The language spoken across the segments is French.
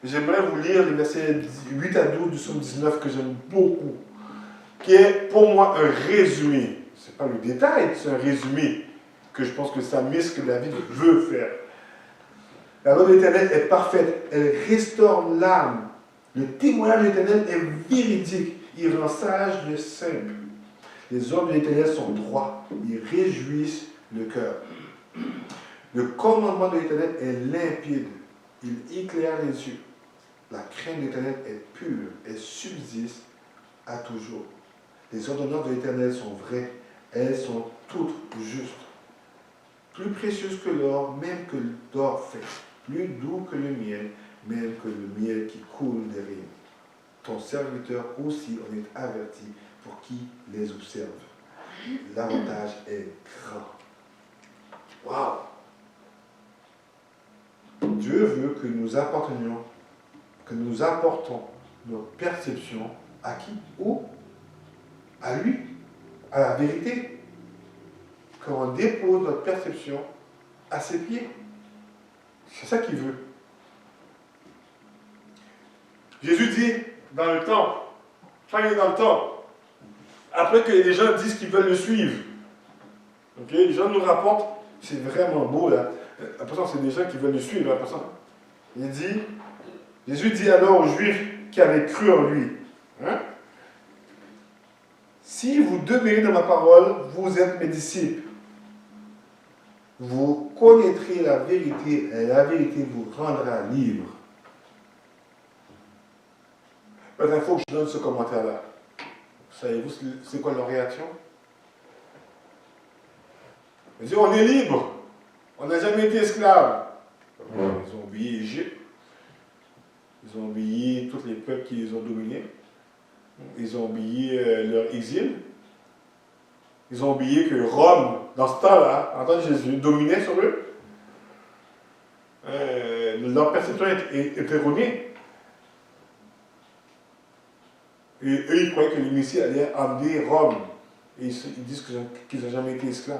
J'aimerais vous lire les versets 8 à 12 du psaume 19 que j'aime beaucoup, qui est pour moi un résumé. Ce n'est pas le détail, c'est un résumé que je pense que ça met ce que David veut faire. La loi de l'Éternel est parfaite, elle restaure l'âme. Le témoignage de l'Éternel est véridique, il rend sage le simple. Les ordres de l'Éternel sont droits, ils réjouissent le cœur. Le commandement de l'Éternel est limpide, il éclaire les yeux. La crainte de l'Éternel est pure, elle subsiste à toujours. Les ordonnances de l'Éternel sont vraies, elles sont toutes justes. Plus précieuses que l'or, même que l'or fait. Plus doux que le miel, même que le miel qui coule des rayons. Ton serviteur aussi en est averti pour qui les observe. L'avantage est grand. Waouh! Dieu veut que nous appartenions, que nous apportons nos perceptions à qui? Où? À lui, à la vérité. Qu'on dépose notre perception à ses pieds. C'est ça qu'il veut. Jésus dit dans le temps, quand il est dans le temps, après que les gens disent qu'ils veulent le suivre, okay, les gens nous rapportent, c'est vraiment beau là. Après ça, c'est des gens qui veulent le suivre. Après ça, il dit, Jésus dit alors aux Juifs qui avaient cru en lui, hein, si vous demeurez dans ma parole, vous êtes mes disciples. Vous connaîtrez la vérité et la vérité vous rendra libre. Maintenant, il faut que je donne ce commentaire-là. Savez-vous c'est quoi leur réaction? Ils disent, on est libre. On n'a jamais été esclaves. Ils ont oublié l'Égypte. Ils ont oublié tous les peuples qui les ont dominés. Ils ont oublié leur exil. Ils ont oublié que Rome, dans ce temps-là, en temps de Jésus, dominait sur eux. Leur perception est erronée. Et eux, ils croyaient que le Messie allait emmener Rome. Et ils disent qu'ils n'ont jamais été esclaves.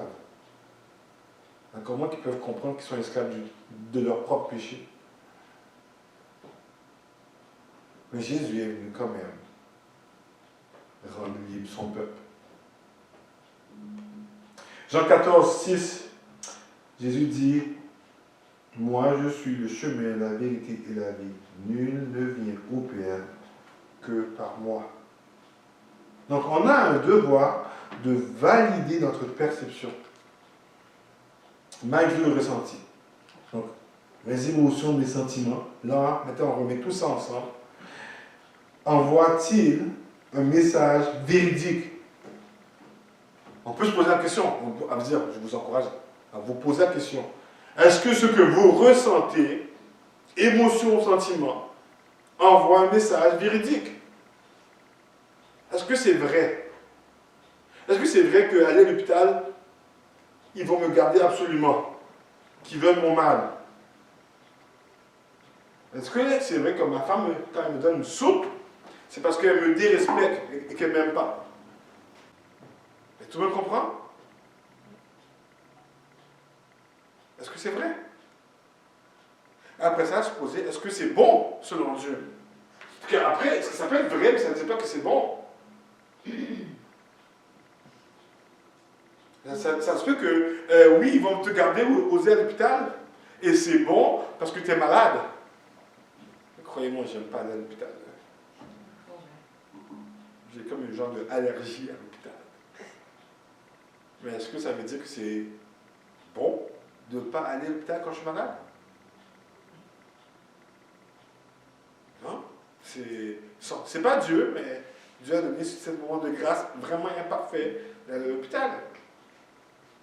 Alors, comment ils peuvent comprendre qu'ils sont esclaves de leur propre péché? Mais Jésus est venu quand même rendre libre son peuple. Jean 14, 6, Jésus dit, « Moi je suis le chemin, la vérité et la vie. Nul ne vient au Père que par moi. » Donc on a un devoir de valider notre perception, malgré le ressenti. Donc, les émotions, les sentiments, là, maintenant on remet tout ça ensemble. Envoie-t-il un message véridique? On peut se poser la question, à me dire, je vous encourage à vous poser la question. Est-ce que ce que vous ressentez, émotion, sentiment, envoie un message véridique? Est-ce que c'est vrai? Est-ce que c'est vrai qu'aller à l'hôpital, ils vont me garder absolument, qu'ils veulent mon mal? Est-ce que c'est vrai que ma femme, quand elle me donne une soupe, c'est parce qu'elle me dérespecte et qu'elle ne m'aime pas? Tout le monde comprend? Est-ce que c'est vrai? Après ça, se poser, est-ce que c'est bon selon Dieu? Parce qu'après, ça peut être vrai, mais ça ne dit pas que c'est bon. Ça se peut que, oui, ils vont te garder aux ailes à l'hôpital, et c'est bon parce que tu es malade. Croyez-moi, je n'aime pas aller à l'hôpital. J'ai comme un genre d'allergie à l'hôpital. Mais est-ce que ça veut dire que c'est bon de ne pas aller à l'hôpital quand je suis malade? Non? C'est pas Dieu, mais Dieu a donné ce moment de grâce vraiment imparfait d'aller à l'hôpital.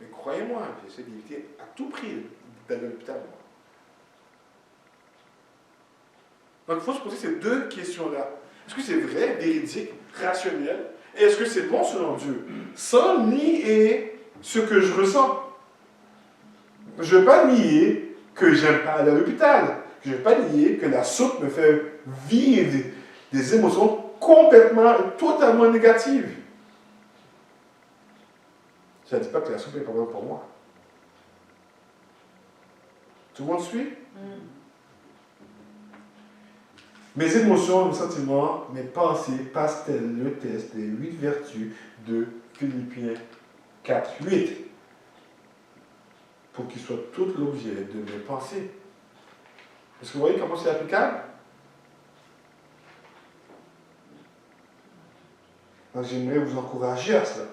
Mais croyez-moi, j'essaie d'éviter à tout prix d'aller à l'hôpital. Donc il faut se poser ces deux questions-là. Est-ce que c'est vrai, véridique, rationnel? Et est-ce que c'est bon selon Dieu? Sans nier ce que je ressens. Je ne veux pas nier que j'aime pas aller à l'hôpital. Je ne veux pas nier que la soupe me fait vivre des émotions complètement, totalement négatives. Ça ne dit pas que la soupe n'est pas bonne pour moi. Tout le monde suit? Mes émotions, mes sentiments, mes pensées passent-elles le test des 8 vertus de Philippiens 4, 8 pour qu'ils soient tout l'objet de mes pensées? Est-ce que vous voyez comment c'est applicable? Donc j'aimerais vous encourager à cela.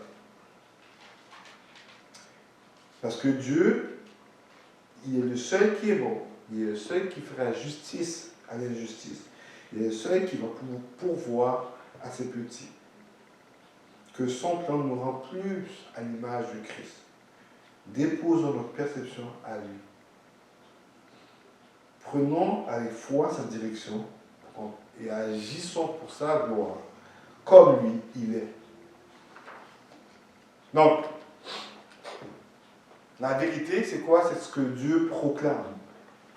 Parce que Dieu, il est le seul qui est bon. Il est le seul qui fera justice à l'injustice. Il est le seul qui va pourvoir à ses petits. Que son plan nous rend plus à l'image de Christ. Déposons notre perception à lui. Prenons avec foi sa direction et agissons pour sa gloire, comme lui, il est. Donc, la vérité, c'est quoi? C'est ce que Dieu proclame.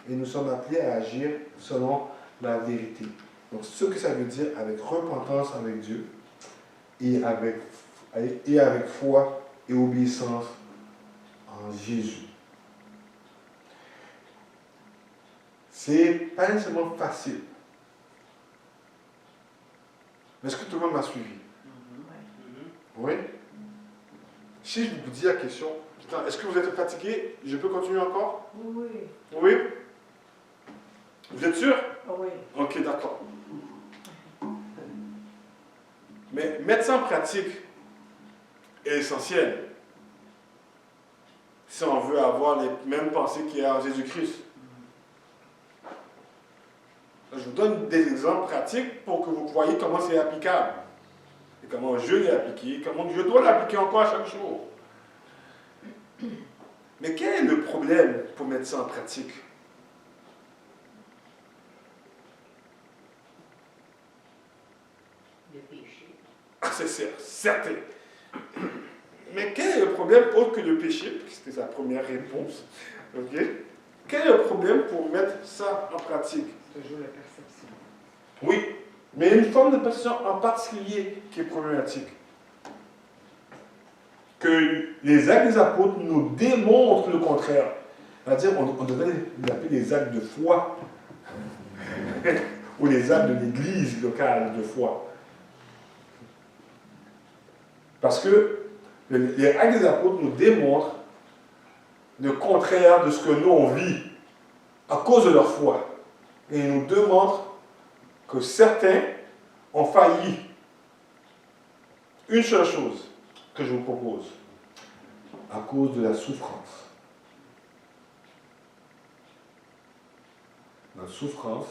Et nous sommes appelés à agir selon la vérité. Donc, ce que ça veut dire avec repentance avec Dieu et avec foi et obéissance en Jésus. C'est pas nécessairement facile. Mais est-ce que tout le monde m'a suivi? Oui? Si je vous dis la question, est-ce que vous êtes fatigué? Je peux continuer encore? Oui. Oui? Vous êtes sûr? Oui. Ok, d'accord. Mais mettre ça en pratique est essentiel. Si on veut avoir les mêmes pensées qu'il y a en Jésus-Christ. Je vous donne des exemples pratiques pour que vous voyez comment c'est applicable. Et comment je l'ai appliqué, comment je dois l'appliquer encore à chaque jour. Mais quel est le problème pour mettre ça en pratique? Le péché. Ah, c'est certain. Mais quel est le problème autre que le péché? C'était sa première réponse. Ok? Quel est le problème pour mettre ça en pratique? C'est toujours la perception. Oui, mais il y a une forme de perception en particulier qui est problématique. Que les actes des apôtres nous démontrent le contraire. C'est-à-dire, on devrait les appeler les actes de foi. Ou les actes de l'église locale de foi. Parce que les actes des apôtres nous démontrent le contraire de ce que nous on vit à cause de leur foi. Et ils nous démontrent que certains ont failli. Une seule chose que je vous propose, à cause de la souffrance. Notre souffrance,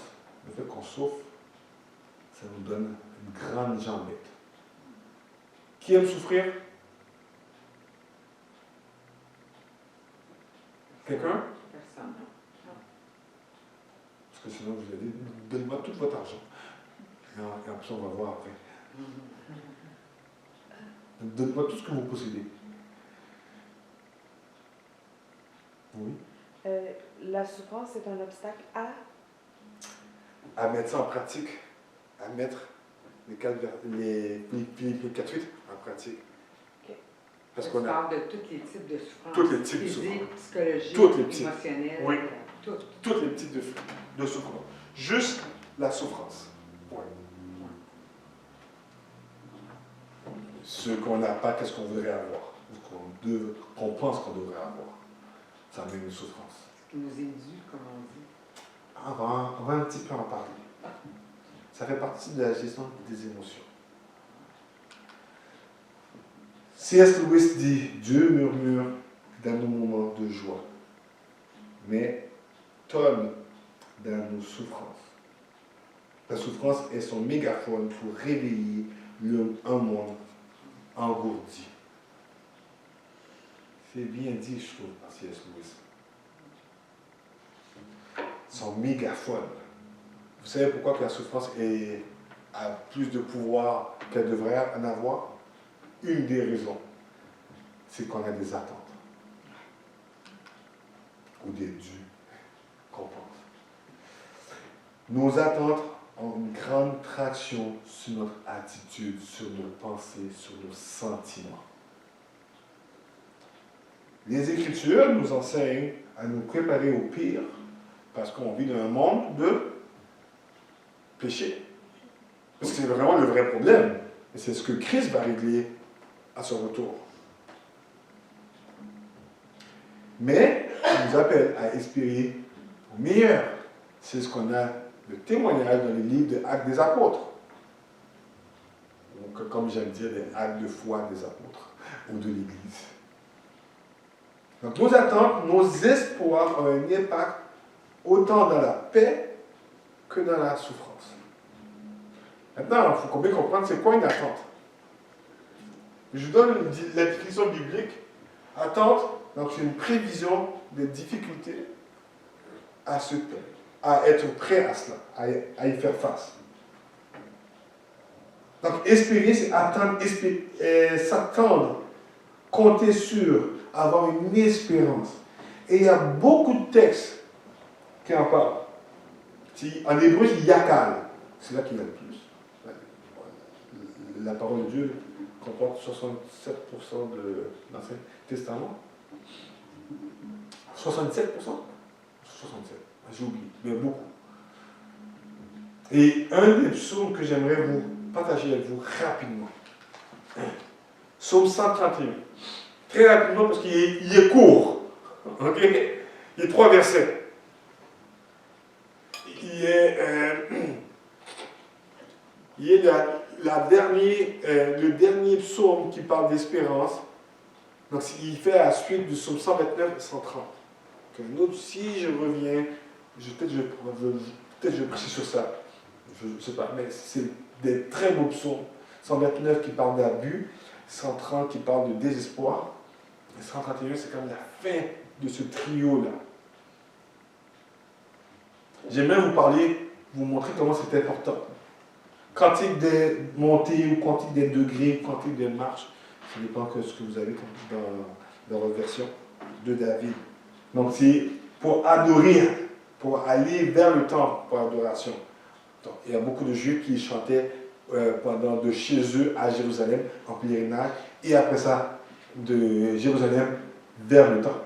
le fait qu'on souffre, ça nous donne une grande jambette. Qui aime souffrir? Quelqu'un? Personne. Parce que sinon vous allez donnez-moi tout votre argent. Et après on va voir après. Donnez-moi tout ce que vous possédez. Oui. La souffrance est un obstacle À mettre ça en pratique, à mettre les 4-8 en pratique. Ok. Parce Tu qu'on a parles de tous les types de souffrances. tous les types de Physique, souffrances. psychologique, Toutes les types. émotionnelle. Oui. Toutes. Tous les types de souffrance. Juste la souffrance. Ouais. Ce qu'on n'a pas, qu'est-ce qu'on voudrait avoir, ou qu'on pense qu'on devrait avoir. Ça amène une souffrance. Ce qui nous édue, comme on dit. On va un petit peu en parler. Ça fait partie de la gestion des émotions. C.S. Lewis dit, Dieu murmure dans nos moments de joie, mais tonne dans nos souffrances. La souffrance est son mégaphone pour réveiller un monde engourdi. C'est bien dit, je trouve, par C.S. Lewis. Son mégaphone. Vous savez pourquoi que la souffrance a plus de pouvoir qu'elle devrait en avoir? Une des raisons, c'est qu'on a des attentes. Ou des dus qu'on pense. Nos attentes ont une grande traction sur notre attitude, sur nos pensées, sur nos sentiments. Les Écritures nous enseignent à nous préparer au pire parce qu'on vit dans un monde de Péché. Parce que c'est vraiment le vrai problème. Et c'est ce que Christ va régler à son retour. Mais il nous appelle à espérer au meilleur. C'est ce qu'on a de témoignage dans les livres des Actes des Apôtres. Donc, comme j'aime dire, les actes de foi des apôtres ou de l'Église. Donc nos attentes, nos espoirs ont un impact autant dans la paix que dans la souffrance. Maintenant, il faut bien comprendre c'est quoi une attente. Je vous donne la définition biblique. Attente, donc c'est une prévision des difficultés à être prêt à cela, à y faire face. Donc espérer, c'est attendre, s'attendre, compter sur, avoir une espérance. Et il y a beaucoup de textes qui en parlent. En hébreu, c'est yakal. C'est là qu'il y a le plus. La parole de Dieu comporte 67% de l'Ancien Testament. 67%? 67. J'ai oublié, mais beaucoup. Et un des psaumes que j'aimerais vous partager avec vous rapidement. Psaume 131. Très rapidement parce qu'il est court. Ok? Il y a 3 versets. Il est le dernier psaume qui parle d'espérance. Donc il fait la suite du psaume 129 et 130. Un autre, si je reviens, peut-être je précise sur ça. Je ne sais pas, mais c'est des très beaux psaumes. 129 qui parle d'abus, 130 qui parle de désespoir, et 131 c'est comme la fin de ce trio-là. J'aimerais vous montrer comment c'est important. Quantique des montées ou quantique des degrés, quantique des marches, ça dépend de ce que vous avez dans votre version de David. Donc c'est pour adorer, pour aller vers le temple pour l'adoration. Il y a beaucoup de Juifs qui chantaient de chez eux à Jérusalem en pèlerinage et après ça de Jérusalem vers le temple.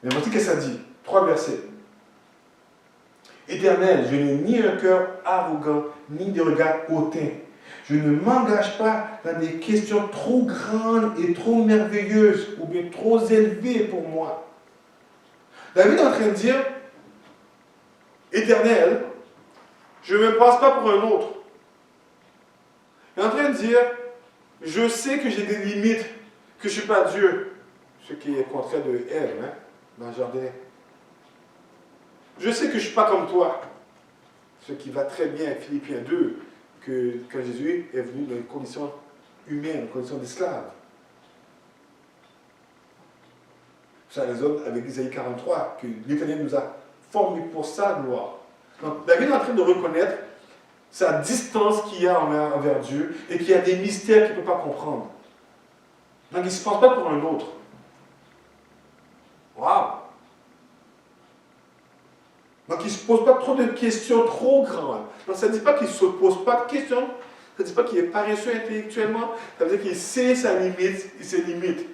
Mais voici ce que ça dit. 3 versets. Éternel, je n'ai ni un cœur arrogant, ni des regards hautains. Je ne m'engage pas dans des questions trop grandes et trop merveilleuses ou bien trop élevées pour moi. David est en train de dire, Éternel, je ne me passe pas pour un autre. Il est en train de dire, je sais que j'ai des limites, que je ne suis pas Dieu. Ce qui est contraire de Ève, dans le jardin. Je sais que je ne suis pas comme toi. Ce qui va très bien à Philippiens 2, que quand Jésus est venu dans une condition humaine, une condition d'esclave. Ça résonne avec Isaïe 43, que l'Éternel nous a formés pour sa gloire. Donc David est en train de reconnaître sa distance qu'il y a envers Dieu et qu'il y a des mystères qu'il ne peut pas comprendre. Donc il ne se pense pas pour un autre. Waouh! Donc il ne se pose pas trop de questions trop grandes. Donc ça ne dit pas qu'il ne se pose pas de questions. Ça ne dit pas qu'il est paresseux intellectuellement. Ça veut dire qu'il sait sa limite et ses limites.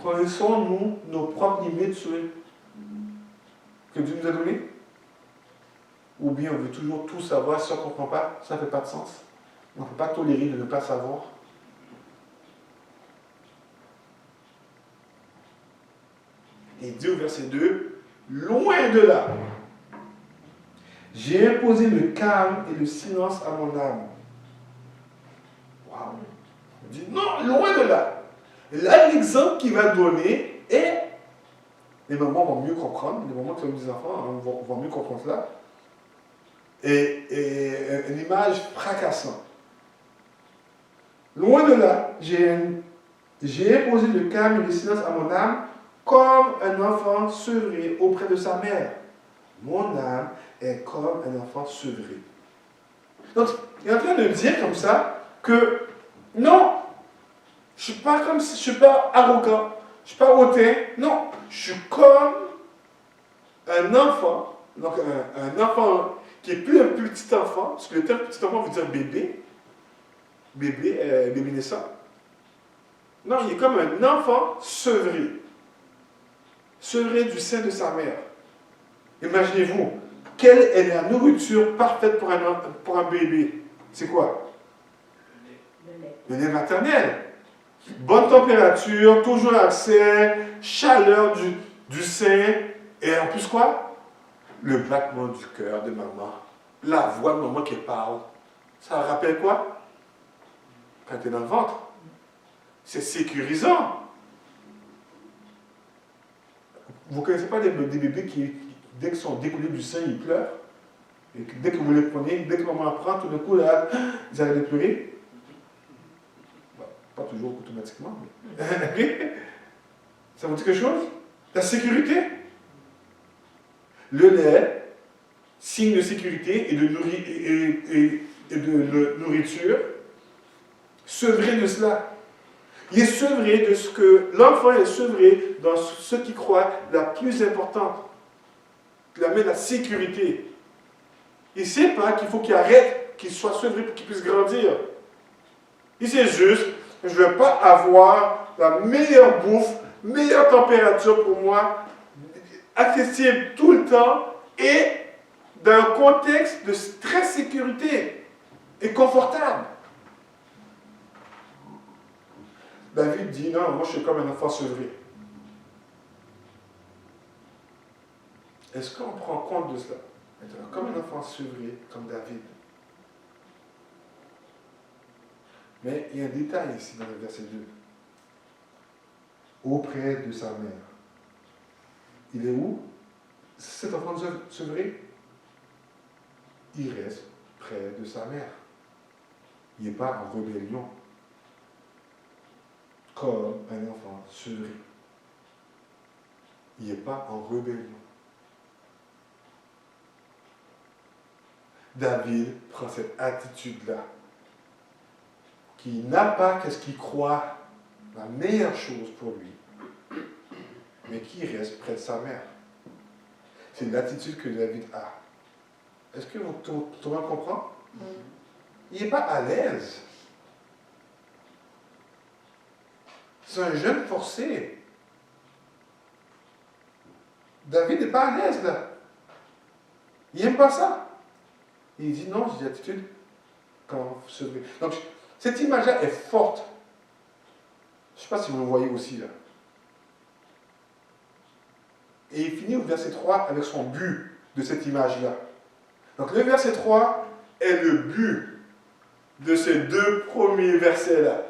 Connaissons-nous nos propres limites que Dieu nous a données? Ou bien on veut toujours tout savoir, si on ne comprend pas, ça ne fait pas de sens. On ne peut pas tolérer de ne pas savoir. Et il dit au verset 2, loin de là, j'ai imposé le calme et le silence à mon âme. Waouh! Il dit non, loin de là. Et là, l'exemple qu'il va donner est, les mamans vont mieux comprendre, les mamans qui ont des enfants vont mieux comprendre cela, et une image fracassante. Loin de là, j'ai imposé le calme et le silence à mon âme comme un enfant sevré auprès de sa mère. Mon âme est comme un enfant sevré. Donc, il est en train de dire comme ça que non, je ne suis pas arrogant, je ne suis pas hautain, non, je suis comme un enfant, donc un enfant qui n'est plus un petit enfant, parce que le terme petit enfant veut dire bébé naissant. Non, il est comme un enfant sevré du sein de sa mère. Imaginez-vous, quelle est la nourriture parfaite pour un bébé? C'est quoi? Le lait. Le lait maternel. Bonne température, toujours accès, chaleur du sein, et en plus quoi? Le battement du cœur de maman, la voix de maman qui parle. Ça rappelle quoi? Quand tu es dans le ventre. C'est sécurisant. Vous ne connaissez pas des bébés qui, dès qu'ils sont découlés du sein, ils pleurent? Et que dès que vous les prenez, dès que maman apprend, tout d'un coup, là, ils arrêtent de pleurer? Bon, pas toujours automatiquement, mais... Ça vous dit quelque chose? La sécurité. Le lait, signe de sécurité et de nourriture, sevré de cela. Il est sevré de ce que l'enfant est sevré dans ce qu'il croit la plus importante, qui l'amène la sécurité. Il ne sait pas qu'il faut qu'il arrête, qu'il soit sevré pour qu'il puisse grandir. Il sait juste, je ne vais pas avoir la meilleure bouffe, meilleure température pour moi, accessible tout le temps et dans un contexte de très sécurité et confortable. David dit, non, moi je suis comme un enfant sevré. Est-ce qu'on prend compte de cela? Comme un enfant sevré, comme David. Mais il y a un détail ici dans le verset 2. Auprès de sa mère. Il est où? Cet enfant sevré? Il reste près de sa mère. Il n'est pas en rébellion. Comme un enfant sevré. Il n'est pas en rébellion. David prend cette attitude-là, qui n'a pas qu'est-ce qu'il croit la meilleure chose pour lui, mais qui reste près de sa mère. C'est l'attitude que David a. Est-ce que tout le monde comprend? Il n'est pas à l'aise. C'est un jeune forcé. David n'est pas à l'aise là. Il n'aime pas ça. Il dit non, j'ai l'attitude quand se... Donc, cette image-là est forte. Je ne sais pas si vous le voyez aussi là. Et il finit au verset 3 avec son but de cette image-là. Donc le verset 3 est le but de ces deux premiers versets-là.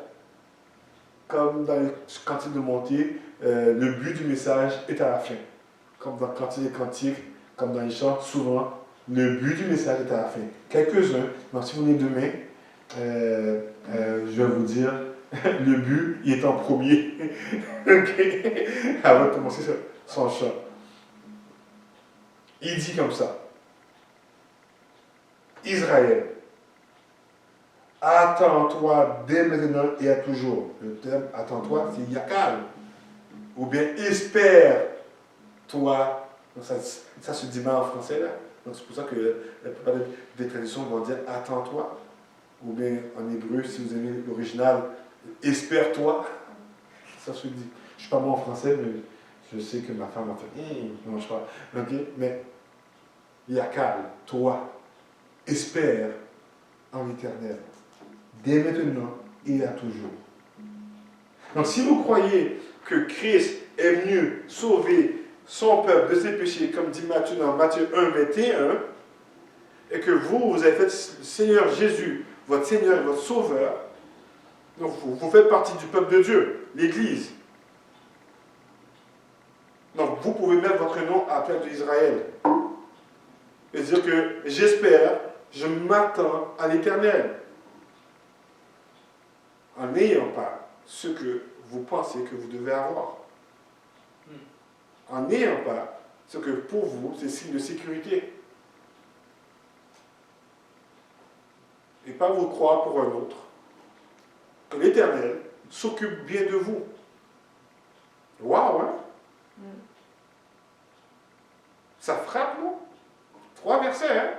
Comme dans le Cantique de Montée, le but du message est à la fin. Comme dans le Cantique des Cantiques, comme dans les chants, souvent, le but du message est à la fin. Quelques-uns, donc si vous venez demain, je vais vous dire, le but, il est en premier. Okay? Avant de commencer son chant. Il dit comme ça. Israël, attends-toi dès maintenant et à toujours. Le terme attends-toi, c'est yakal. Ou bien espère-toi. Ça se dit mal en français là. Donc c'est pour ça que la plupart des traditions vont dire attends-toi. Ou bien en hébreu, si vous aimez l'original, espère-toi. Ça se dit. Je ne suis pas bon en français, mais je sais que ma femme a fait non, je crois. Okay? Mais yakal, toi, espère en l'Éternel, dès maintenant et à toujours. Donc si vous croyez que Christ est venu sauver son peuple de ses péchés, comme dit Matthieu dans Matthieu 1, 21, et que vous avez fait le Seigneur Jésus, votre Seigneur et votre Sauveur, donc vous faites partie du peuple de Dieu, l'Église. Donc vous pouvez mettre votre nom à la place d'Israël. Et dire que j'espère, je m'attends à l'Éternel. En n'ayant pas ce que vous pensez que vous devez avoir. En n'ayant pas ce que pour vous, c'est signe de sécurité. Et pas vous croire pour un autre. Que l'Éternel s'occupe bien de vous. Waouh, hein? Ça frappe, non? 3 versets, hein?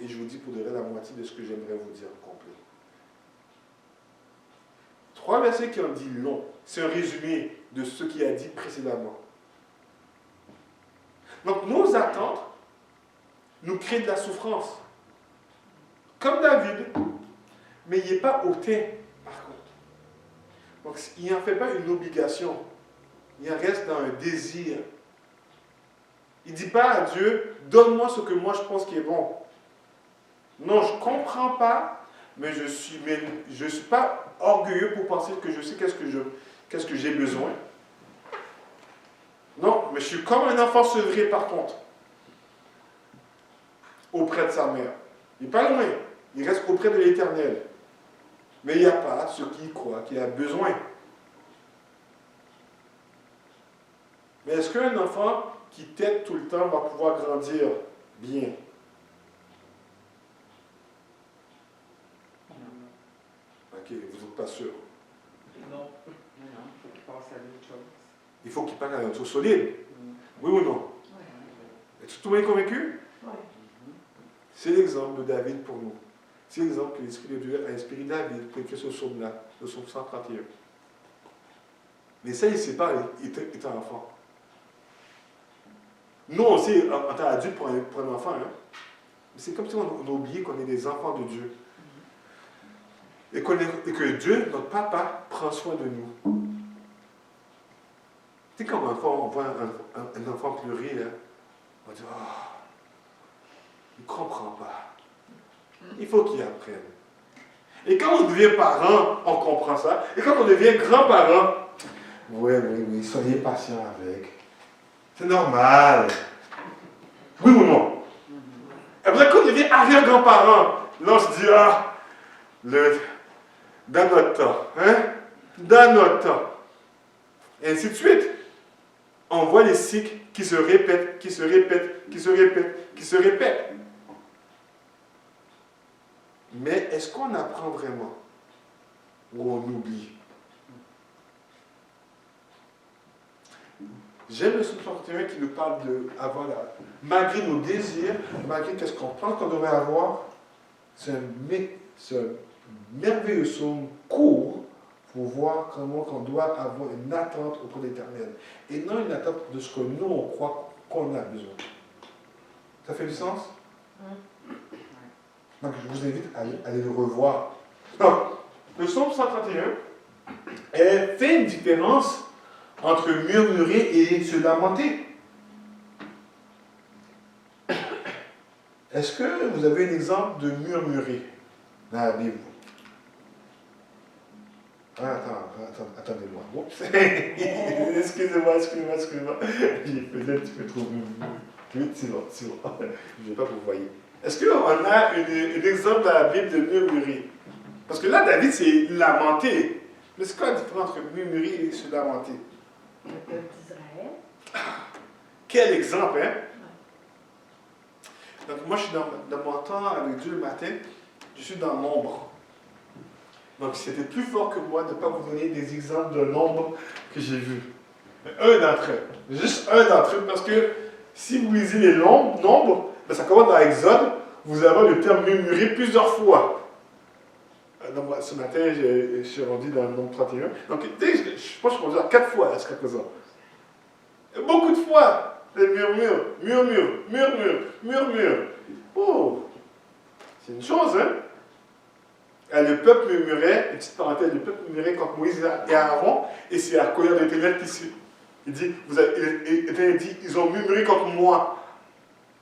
Et je vous dis pour de vrai la moitié de ce que j'aimerais vous dire en complet. 3 versets qui en disent long. C'est un résumé de ce qu'il a dit précédemment. Donc nos attentes nous créent de la souffrance. Comme David, mais il n'est pas hautain, par contre. Donc il n'en fait pas une obligation. Il en reste dans un désir. Il ne dit pas à Dieu, donne-moi ce que moi je pense qui est bon. Non, je ne comprends pas, mais je ne suis pas orgueilleux pour penser que je sais qu'est-ce que j'ai besoin. Non, mais je suis comme un enfant sevré par contre, auprès de sa mère. Il n'est pas loin, il reste auprès de l'Éternel. Mais il n'y a pas ce qui croit qu'il a besoin. Mais est-ce qu'un enfant qui tète tout le temps va pouvoir grandir bien? Ok, vous n'êtes pas sûr. Non. Non, non, il faut qu'il passe à d'autres choses. Il faut qu'il parle à un truc solide. Oui ou non? Ouais. Es-tu tout le monde convaincu? Oui. C'est l'exemple de David pour nous. C'est l'exemple que l'Esprit de Dieu a inspiré David pour écrire ce psaume-là, le psaume 131. Mais ça, il ne sait pas, il était enfant. Nous, on sait, en tant qu'adulte pour un enfant, hein? Mais c'est comme si on a oublié qu'on est des enfants de Dieu. Et que Dieu, notre papa, prend soin de nous. Tu sais, comme enfant, on voit un enfant pleurer, là, on dit, oh, il ne comprend pas. Il faut qu'il apprenne. Et quand on devient parent, on comprend ça. Et quand on devient grand-parent, oui, soyez patient avec. C'est normal. Oui ou non? Et après, quand on devient arrière-grand-parent, là, on se dit, ah, dans notre temps, hein? Dans notre temps. Et ainsi de suite. On voit les cycles qui se répètent, qui se répètent, qui se répètent, qui se répètent. Mais est-ce qu'on apprend vraiment? Ou on oublie? J'aime le psaume 61 qui nous parle de avoir malgré nos désirs, malgré qu'est-ce qu'on pense qu'on devrait avoir, c'est un merveilleux psaume court pour voir comment on doit avoir une attente auprès de l'Éternel. Et non une attente de ce que nous, on croit qu'on a besoin. Ça fait du sens? Donc, je vous invite à aller le revoir. Donc, le psaume 131 fait une différence entre murmurer et se lamenter. Est-ce que vous avez un exemple de murmurer dans la Bible? Attendez-moi. Oups. Excusez-moi. J'ai peut-être un petit peu trop murmuré. Oui, c'est bon. Je ne vais pas vous voyez. Est-ce qu'on a un exemple dans la Bible de murmurer? Parce que là, David, c'est lamenter. Mais c'est quoi la différence entre murmurer et se lamenter? Le peuple d'Israël. Quel exemple, hein? Donc, moi, je suis dans mon temps avec Dieu le matin, je suis dans l'ombre. Donc, c'était plus fort que moi de ne pas vous donner des exemples de l'ombre que j'ai vu. Un d'entre eux. Juste un d'entre eux, parce que si vous lisez les nombres, ben, ça commence dans Exode, vous avez le terme murmurer plusieurs fois. Donc, moi, ce matin, je suis rendu dans le nombre 31. Donc, je pense que je suis rendu à 4 fois jusqu'à présent. Beaucoup de fois. Les murmures. Oh, c'est une chose, hein? Et le peuple murmurait, une petite parenthèse, le peuple murmurait contre Moïse et Aaron, et c'est la colère de l'Éternel qui suit. Il dit, l'Éternel dit, ils ont murmuré contre moi.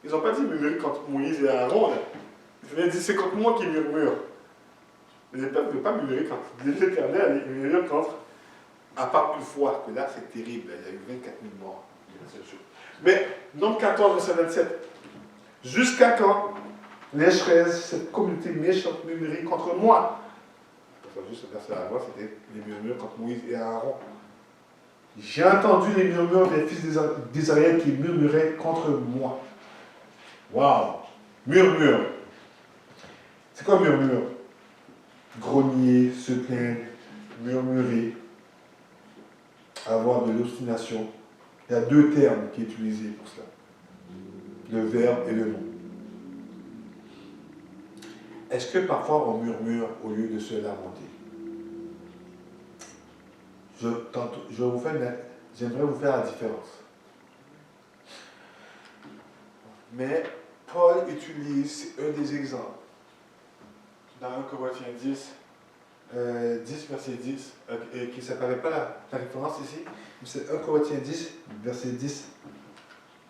Ils n'ont pas dit murmurer contre Moïse et Aaron. L'Éternel dit, c'est contre moi qui murmure. Mais le peuple ne veut pas murmurer contre l'Éternel, il murmure contre, à part une fois, que là c'est terrible, il y a eu 24 000 morts. Mais, nombre 14, verset 27. Jusqu'à quand laisserai-je cette communauté méchante murmurer contre moi? Juste ce verset avant, c'était les murmures contre Moïse et Aaron. J'ai entendu les murmures des fils d'Israël qui murmuraient contre moi. Waouh! Murmure. C'est quoi murmure? Grogner, se plaindre, murmurer, avoir de l'obstination. Il y a deux termes qui sont utilisés pour cela. Le verbe et le nom. Est-ce que parfois on murmure au lieu de se lamenter? J'aimerais vous faire la différence. Mais Paul utilise un des exemples. Dans 1 Corinthiens 10, 10, verset 10, et qui ne s'apparaît pas la référence ici, mais c'est 1 Corinthiens 10, verset 10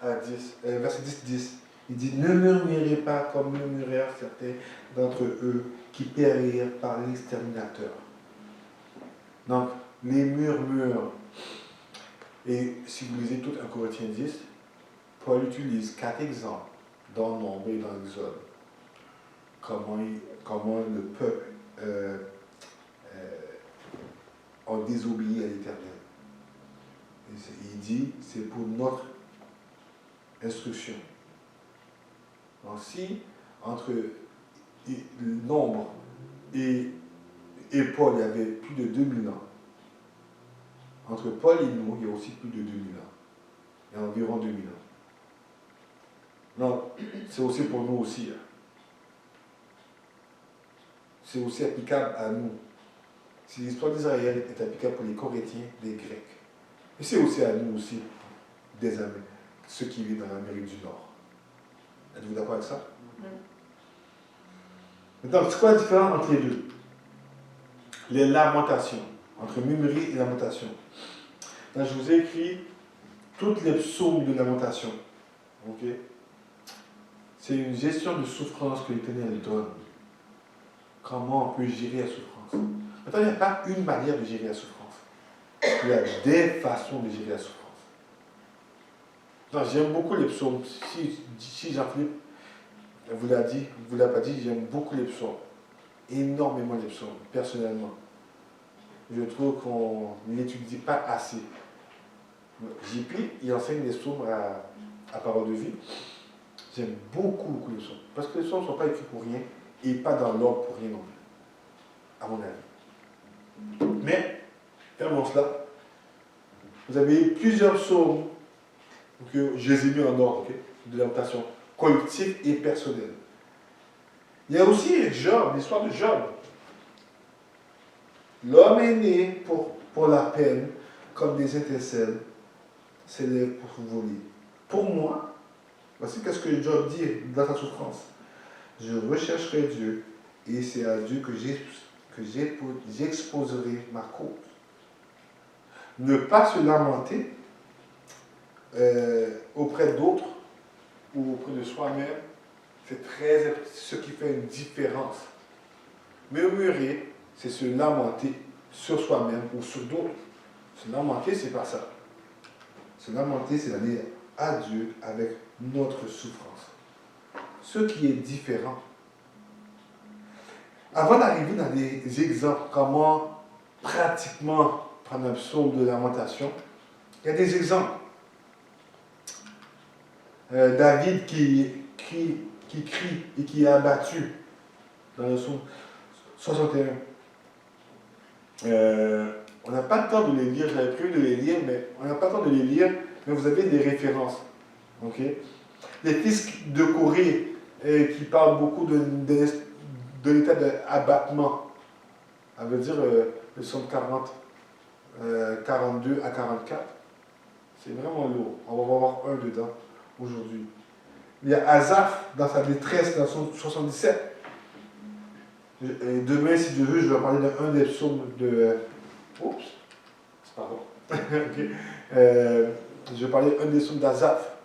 à 10, verset 10, 10. Il dit, ne murmurez pas comme murmurèrent certains d'entre eux qui périrent par l'exterminateur. Donc, les murmures. Et si vous lisez tout 1 Corinthiens 10, Paul utilise 4 exemples dans Nombre et dans l'Exode. Comment le peuple a désobéi à l'Éternel. Il dit, c'est pour notre instruction. Donc si, entre le Nombre et Paul, il y avait plus de 2000 ans, entre Paul et nous, il y a aussi plus de 2000 ans. Il y a environ 2000 ans. Donc, c'est aussi pour nous aussi. C'est aussi applicable à nous. Si l'histoire d'Israël est applicable pour les Corinthiens, les Grecs. Et c'est aussi à nous aussi, désormais, ceux qui vivent dans l'Amérique du Nord. Êtes-vous d'accord avec ça? Maintenant, c'est quoi la différence entre les deux? Les lamentations, entre murmurer et lamentation. Là, je vous ai écrit toutes les psaumes de lamentation. Ok? C'est une gestion de souffrance que l'Éternel donne. Comment on peut gérer la souffrance? Maintenant, il n'y a pas une manière de gérer la souffrance. Il y a des façons de gérer la souffrance. J'aime beaucoup les psaumes. Si Jean-Philippe vous l'a dit, vous ne l'a pas dit, j'aime beaucoup les psaumes. Énormément les psaumes, personnellement. Je trouve qu'on n'étudie pas assez. JP, il enseigne les psaumes à parole de vie. J'aime beaucoup les psaumes. Parce que les psaumes ne sont pas écrits pour rien et pas dans l'ordre pour rien non plus. À mon avis. Mais, fermons cela. Vous avez plusieurs psaumes que je les ai mis en ordre, de lamentation collective et personnelle. Il y a aussi Job, l'histoire de Job. L'homme est né pour la peine, comme des étincelles, s'élève pour voler. Pour moi, voici ce que Job dit dans sa souffrance. Je rechercherai Dieu, et c'est à Dieu que j'exposerai ma cause. Ne pas se lamenter auprès d'autres ou auprès de soi-même, c'est ce qui fait une différence. Murmurer, c'est se lamenter sur soi-même ou sur d'autres. Se lamenter, c'est pas ça. Se lamenter, c'est d'aller à Dieu avec notre souffrance. Ce qui est différent. Avant d'arriver dans des exemples, comment pratiquement prendre un psaume de lamentation, il y a des exemples. David qui crie et qui est abattu dans le psaume 61. On n'a pas le temps de les lire, j'avais prévu de les lire, mais on n'a pas le temps de les lire, mais vous avez des références. Okay? Les fils de Corée qui parlent beaucoup de l'état d'abattement. Ça veut dire le psaume 40, 42 à 44. C'est vraiment lourd. On va voir un dedans aujourd'hui. Il y a Asaph dans sa détresse dans son 77. Et demain, si Dieu veut, je vais parler d'un des psaumes de. Oups, c'est pas bon. Okay. Je vais parler d'un des psaumes d'Asaph.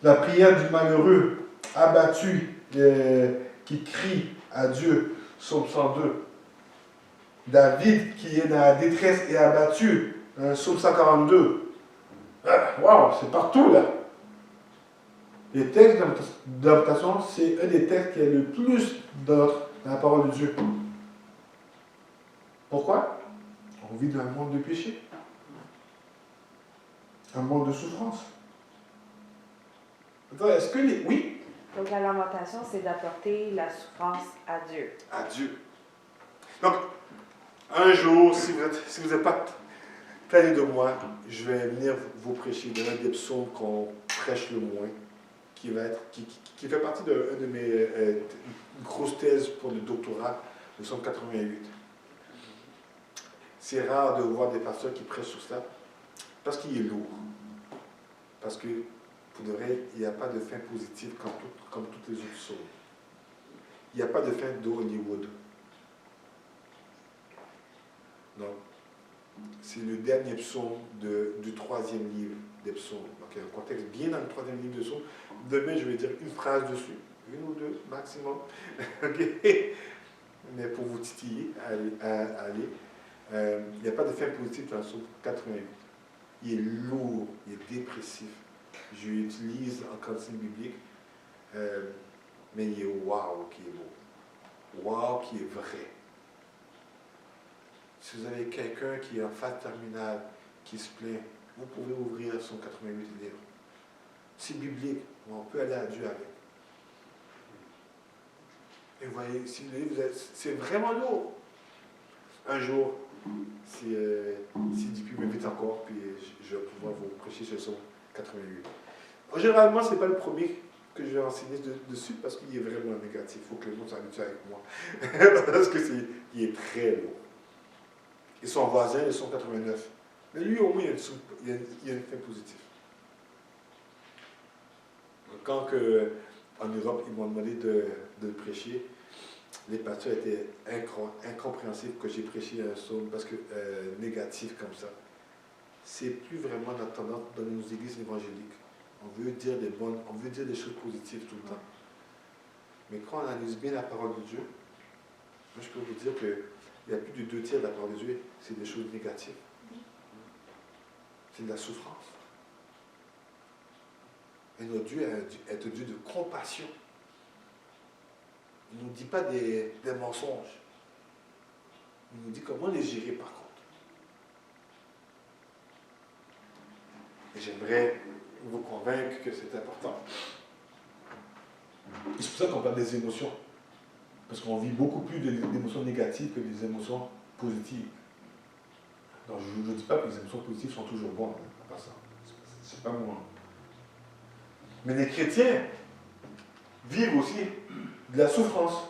La prière du malheureux abattu qui crie à Dieu, psaume 102. David qui est dans la détresse et abattu, psaume 142. Waouh, c'est partout là. Les textes d'adaptation, c'est un des textes qui est le plus dans la parole de Dieu. Pourquoi? On vit dans un monde de péché. Un monde de souffrance. Attends, est-ce que les... Oui? Donc la lamentation, c'est d'apporter la souffrance à Dieu. À Dieu. Donc, un jour, si vous n'êtes pas tanné de moi, je vais venir vous prêcher de l'un des psaumes qu'on prêche le moins, qui fait partie de mes grosses thèses pour le doctorat, le psaume 88. C'est rare de voir des pasteurs qui prêchent sur ça, parce qu'il est lourd. Parce que pour de vrai, il n'y a pas de fin positive comme toutes les autres psaumes. Il n'y a pas de fin de Hollywood. Donc, c'est le dernier psaume du troisième livre des psaumes. Donc, il y a un contexte bien dans le troisième livre des psaumes. Demain, je vais dire une phrase dessus, une ou deux maximum. Ok? Mais pour vous titiller, allez. Il n'y a pas de fin positive dans le psaume 88. Il est lourd, il est dépressif. Je l'utilise en cantine biblique, mais il est waouh qui est beau. Waouh qui est vrai. Si vous avez quelqu'un qui est en phase terminale, qui se plaint, vous pouvez ouvrir son 88 et lire. C'est biblique, on peut aller à Dieu avec. Et vous voyez, si vous livre, c'est vraiment lourd. Un jour, si Dieu m'invite encore, puis je vais pouvoir vous prêcher sur son 88. Généralement, ce n'est pas le premier que je vais enseigner dessus parce qu'il est vraiment négatif. Il faut que le monde s'habitue avec moi. Parce qu'il est très lourd. Et son voisin, ils sont 89. Mais lui, au moins, il y a une fin positive. Quand en Europe, ils m'ont demandé de prêcher, les pasteurs étaient incompréhensifs que j'ai prêché un psaume parce que négatif comme ça. C'est plus vraiment notre tendance dans nos églises évangéliques. On veut dire des choses positives tout le temps. Mais quand on analyse bien la parole de Dieu, moi je peux vous dire qu'il y a plus de 2 tiers de la parole de Dieu, c'est des choses négatives. C'est de la souffrance. Et notre Dieu est un Dieu de compassion. Il ne nous dit pas des mensonges. Il nous dit comment les gérer par contre. Et j'aimerais vous convaincre que c'est important. Et c'est pour ça qu'on parle des émotions. Parce qu'on vit beaucoup plus d'émotions négatives que des émotions positives. Donc je ne dis pas que les émotions positives sont toujours bonnes. Pas ça. C'est pas moi. Mais les chrétiens vivent aussi de la souffrance.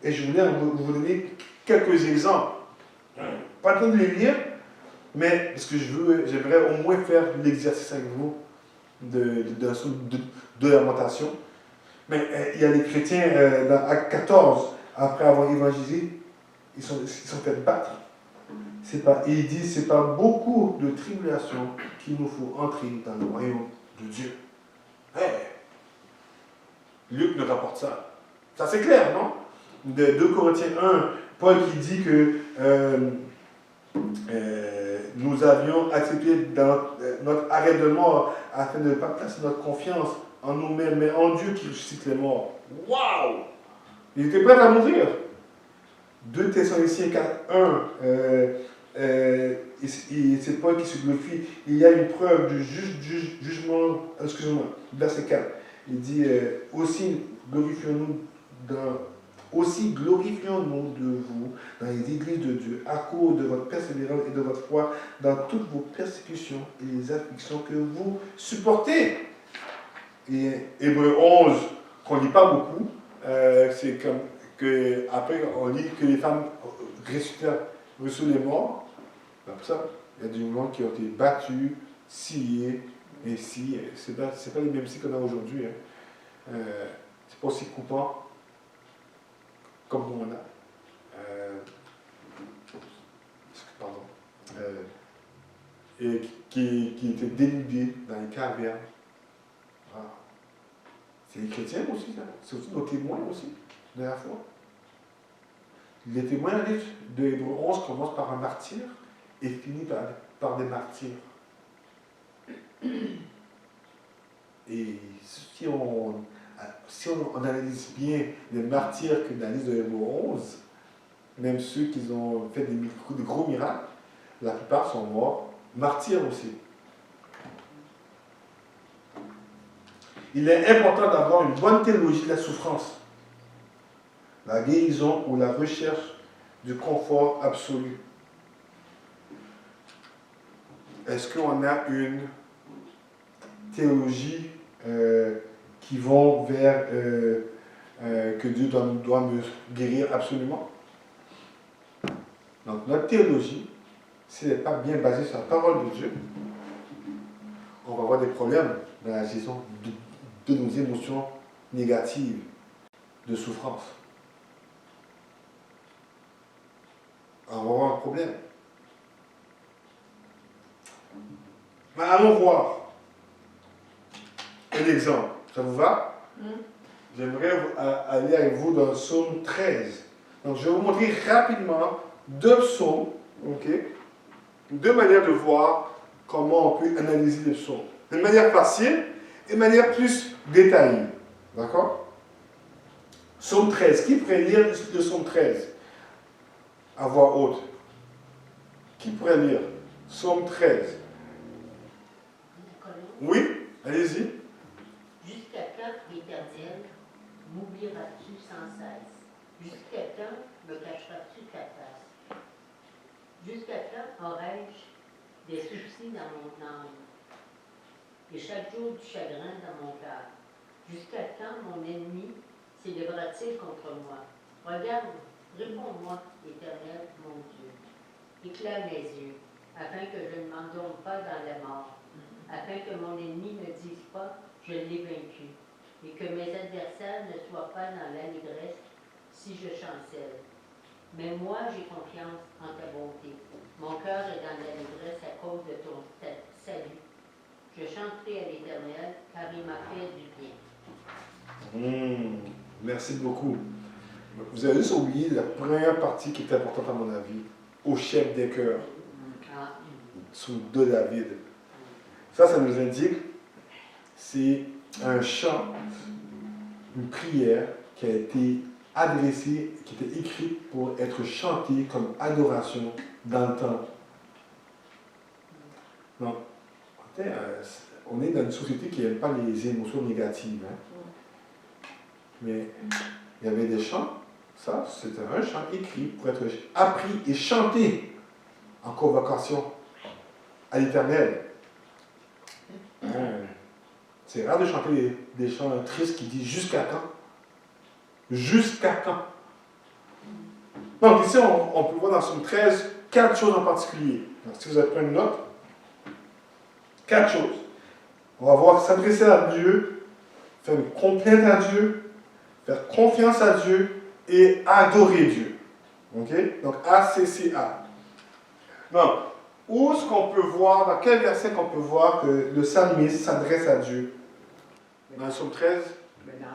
Et je voulais vous donner quelques exemples. Pas le temps de les lire, mais parce que j'aimerais au moins faire l'exercice avec vous de lamentation. Mais il y a des chrétiens dans Acte 14, après avoir évangélisé, ils sont fait battre. Et il dit, c'est par beaucoup de tribulations qu'il nous faut entrer dans le royaume de Dieu. Hey. Luc nous rapporte ça. Ça c'est clair, non? De 2 Corinthiens 1, Paul qui dit que nous avions accepté dans notre arrêt de mort afin de ne pas placer notre confiance en nous-mêmes, mais en Dieu qui ressuscite les morts. Waouh! Il était prêt à mourir. 2 Thessaloniciens 4, 1, c'est Paul qui se glorifie. Il y a une preuve du jugement, excusez-moi, verset 4. Il dit, aussi glorifions-nous de vous dans les églises de Dieu à cause de votre persévérance et de votre foi dans toutes vos persécutions et les afflictions que vous supportez. Et Hébreux 11, qu'on ne lit pas beaucoup, c'est comme que après on lit que les femmes reçurent les morts. Comme ça, il y a des gens qui ont été battus, sciés, et si, c'est pas les mêmes scies qu'on a aujourd'hui. Hein. C'est pas aussi coupant comme nous on a. Pardon. Et qui étaient dénudés dans les cavernes. Ah. C'est les chrétiens aussi, ça. C'est aussi nos témoins aussi, de la foi. Les témoins de Hébreux 11 commencent par un martyr et finissent par des martyrs. Et si on analyse bien les martyrs que dans la liste de Hébreux 11, même ceux qui ont fait des gros miracles, la plupart sont morts, martyrs aussi. Il est important d'avoir une bonne théologie de la souffrance, la guérison ou la recherche du confort absolu. Est-ce qu'on a une théologie qui vont vers que Dieu doit me guérir absolument? Donc notre théologie, si elle n'est pas bien basée sur la parole de Dieu, on va avoir des problèmes dans la gestion de nos émotions négatives, de souffrance. On va avoir un problème. Mais allons voir un exemple. Ça vous va? J'aimerais aller avec vous dans le psaume 13. Donc, je vais vous montrer rapidement deux psaumes, ok? Deux manières de voir comment on peut analyser les psaumes. Une manière facile et une manière plus détaillée. D'accord? Psaume 13. Qui pourrait lire le psaume 13 à voix haute? Qui pourrait lire? Psaume 13. Oui, allez-y. Jusqu'à quand, l'Éternel, m'oublieras-tu sans cesse? Jusqu'à quand me cacheras-tu ta face? Jusqu'à quand aurai-je des soucis dans mon âme et chaque jour du chagrin dans mon cœur? Jusqu'à quand mon ennemi s'élèvera-t-il contre moi? Regarde, réponds-moi, Éternel, mon Dieu. Éclaire mes yeux, afin que je ne m'endorme pas dans la mort, afin que mon ennemi ne dise pas, je l'ai vaincu, et que mes adversaires ne soient pas dans l'allégresse si je chancelle. Mais moi, j'ai confiance en ta bonté. Mon cœur est dans l'allégresse à cause de ton salut. Je chanterai à l'Éternel, car il m'a fait du bien. Merci beaucoup. Vous avez juste oublié la première partie qui est importante à mon avis, au chef des cœurs, sous de David. Ça nous indique, c'est un chant, une prière qui a été adressée, qui était écrite pour être chantée comme adoration dans le temps. Donc, on est dans une société qui n'aime pas les émotions négatives. Hein. Mais il y avait des chants, ça, c'était un chant écrit pour être appris et chanté en convocation à l'Éternel. C'est rare de chanter des chants tristes qui disent jusqu'à quand. Jusqu'à quand. Donc ici, on peut voir dans Psaume 13 4 choses en particulier. Donc, si vous avez pris une note, 4 choses. On va voir s'adresser à Dieu, faire une complainte à Dieu, faire confiance à Dieu et adorer Dieu. Ok? Donc A-C-C-A. Donc, où est-ce qu'on peut voir, dans quel verset qu'on peut voir que le psalmiste s'adresse à Dieu? Dans le psaume 13? Mais dans 1,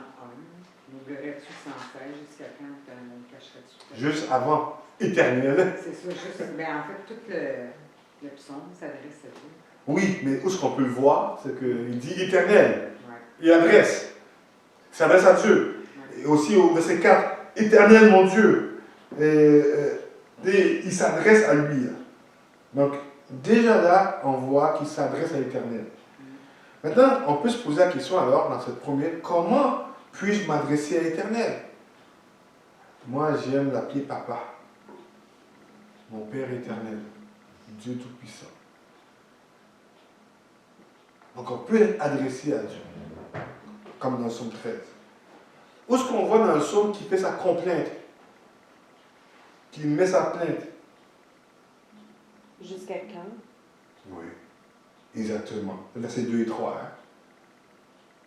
m'oublierais-tu sans cesse, jusqu'à quand me cacherais-tu? Juste avant, éternel. C'est ça, juste. Mais en fait, tout le psaume s'adresse à Dieu. Oui, mais où est-ce qu'on peut le voir? C'est qu'il dit éternel. Ouais. Il adresse. Il s'adresse à Dieu. Et aussi au verset 4, éternel mon Dieu. Et il s'adresse à lui. Donc, déjà là, on voit qu'il s'adresse à l'éternel. Maintenant, on peut se poser la question alors, dans cette première, comment puis-je m'adresser à l'éternel? Moi, j'aime l'appeler papa. Mon Père éternel. Dieu Tout-Puissant. Donc, on peut adresser à Dieu. Comme dans le psaume 13. Où est-ce qu'on voit dans le psaume qui fait sa complainte? Qui met sa plainte? Jusqu'à quand? Oui, exactement. Versets 2 et 3. Hein?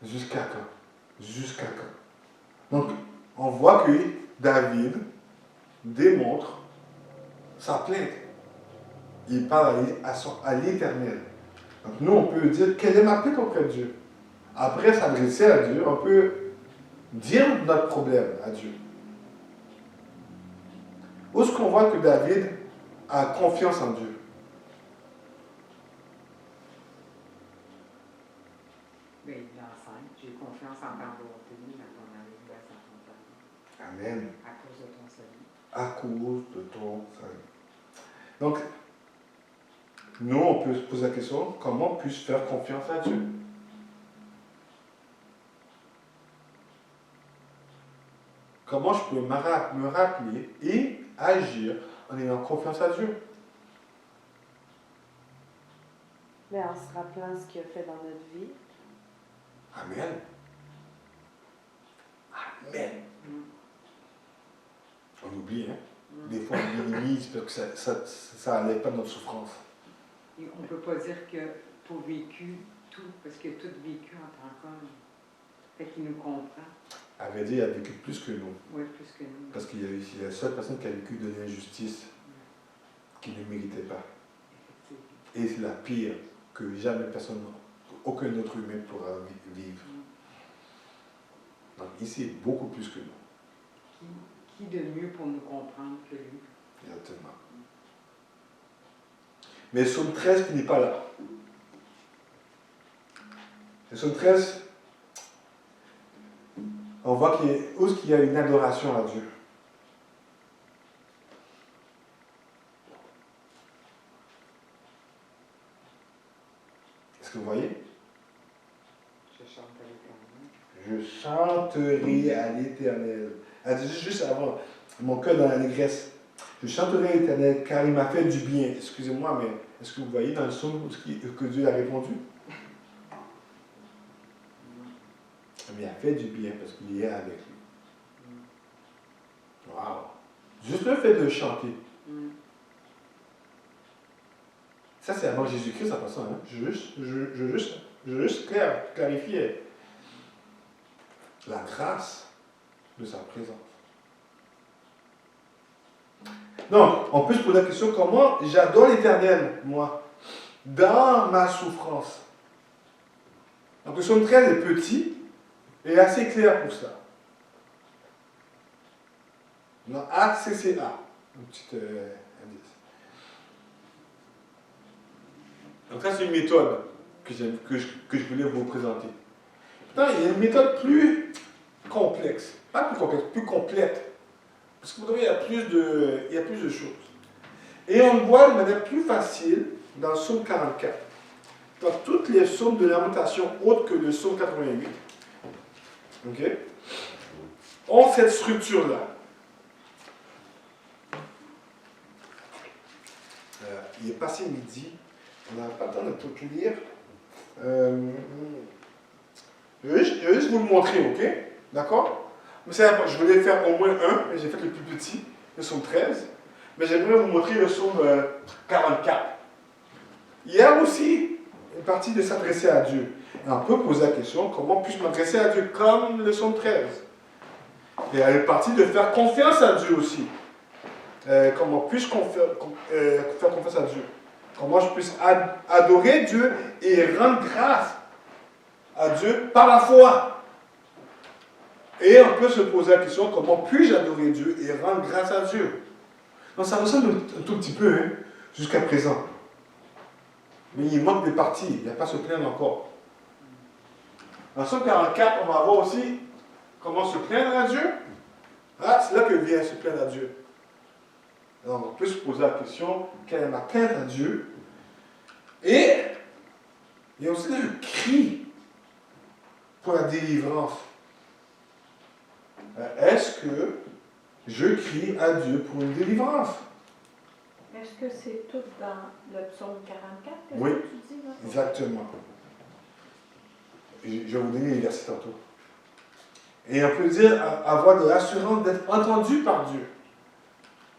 Jusqu'à quand? Jusqu'à quand? Donc, on voit que David démontre sa plainte. Il parle à l'Éternel. Donc, nous, on peut dire, quelle est ma plainte auprès de Dieu? Après s'adresser à Dieu, on peut dire notre problème à Dieu. Où est-ce qu'on voit que David a confiance en Dieu? Mais il enseigne, j'ai confiance en ta volonté, dans ton allégresse en ton cœur. Amen. À cause de ton salut. À cause de ton salut. Donc, nous, on peut se poser la question, comment puis-je faire confiance à Dieu? Comment je peux me rappeler et agir en ayant confiance à Dieu? Mais en se rappelant ce qu'il a fait dans notre vie. Amen. Amen. On oublie, hein? Des fois, on minimise parce que ça n'allait pas notre souffrance. Et on ne peut pas dire que tu as vécu tout, parce qu'il a tout vécu en tant qu'homme. Fait qu'il nous comprend. À vrai dire, il a vécu plus que nous. Oui, plus que nous. Parce qu'il est la seule personne qui a vécu de l'injustice qu'il ne méritait pas. Effectivement. Et c'est la pire que jamais personne, aucun autre humain pourra vivre. Donc ici, il est beaucoup plus que nous. Qui de mieux pour nous comprendre que lui? Exactement. Mais le psaume 13 finit pas là. Le psaume 13, on voit qu'il y a une adoration à Dieu. Est-ce que vous voyez? Je chante à l'Éternel. Je chanterai à l'Éternel. Elle dit juste avant, mon cœur dans l'allégresse. Je chanterai à l'Éternel car il m'a fait du bien. Excusez-moi, mais est-ce que vous voyez dans le psaume que Dieu a répondu? Mais il a fait du bien parce qu'il est avec lui. Waouh! Juste le fait de chanter. Ça, c'est avant Jésus-Christ en passant. Hein? Je veux juste clarifier la grâce de sa présence. Donc, on peut se poser la question, comment j'adore l'Éternel, moi, dans ma souffrance. Donc, le psaume 13 est petit et assez clair pour ça. Dans ACCA, un petit indice. Donc, ça, c'est une méthode que je voulais vous présenter. Maintenant, il y a une méthode plus complexe. Pas plus complexe, plus complète. Parce que vous voyez, il y a plus de choses. Et on le voit de manière plus facile dans le psaume 44. Dans toutes les psaumes de lamentation autres que le psaume 88, okay, ont cette structure-là. Il est passé midi. On n'a pas le temps de tout lire. Je vais juste vous le montrer, ok? D'accord? Mais je voulais faire au moins un, mais j'ai fait le plus petit, le psaume 13. Mais j'aimerais vous montrer le psaume 44. Il y a aussi une partie de s'adresser à Dieu. Et on peut poser la question, comment puis-je m'adresser à Dieu comme le psaume 13? Et il y a une partie de faire confiance à Dieu aussi. Comment puis-je faire confiance à Dieu? Comment je puisse adorer Dieu et rendre grâce à Dieu par la foi. Et on peut se poser la question, comment puis-je adorer Dieu et rendre grâce à Dieu? Donc ça ressemble un tout petit peu, hein, jusqu'à présent. Mais il manque des parties, il n'y a pas à se plaindre encore. Dans Psaume 44, on va voir aussi comment se plaindre à Dieu. Ah, c'est là que vient se plaindre à Dieu. Alors on peut se poser la question, quelle est ma plainte à Dieu? Et il y a aussi le cri pour la délivrance. Est-ce que je crie à Dieu pour une délivrance? Est-ce que c'est tout dans le psaume 44 que Oui, tu dis là? exactement. Je vais vous donner les versets tantôt. Et on peut dire avoir de l'assurance d'être entendu par Dieu.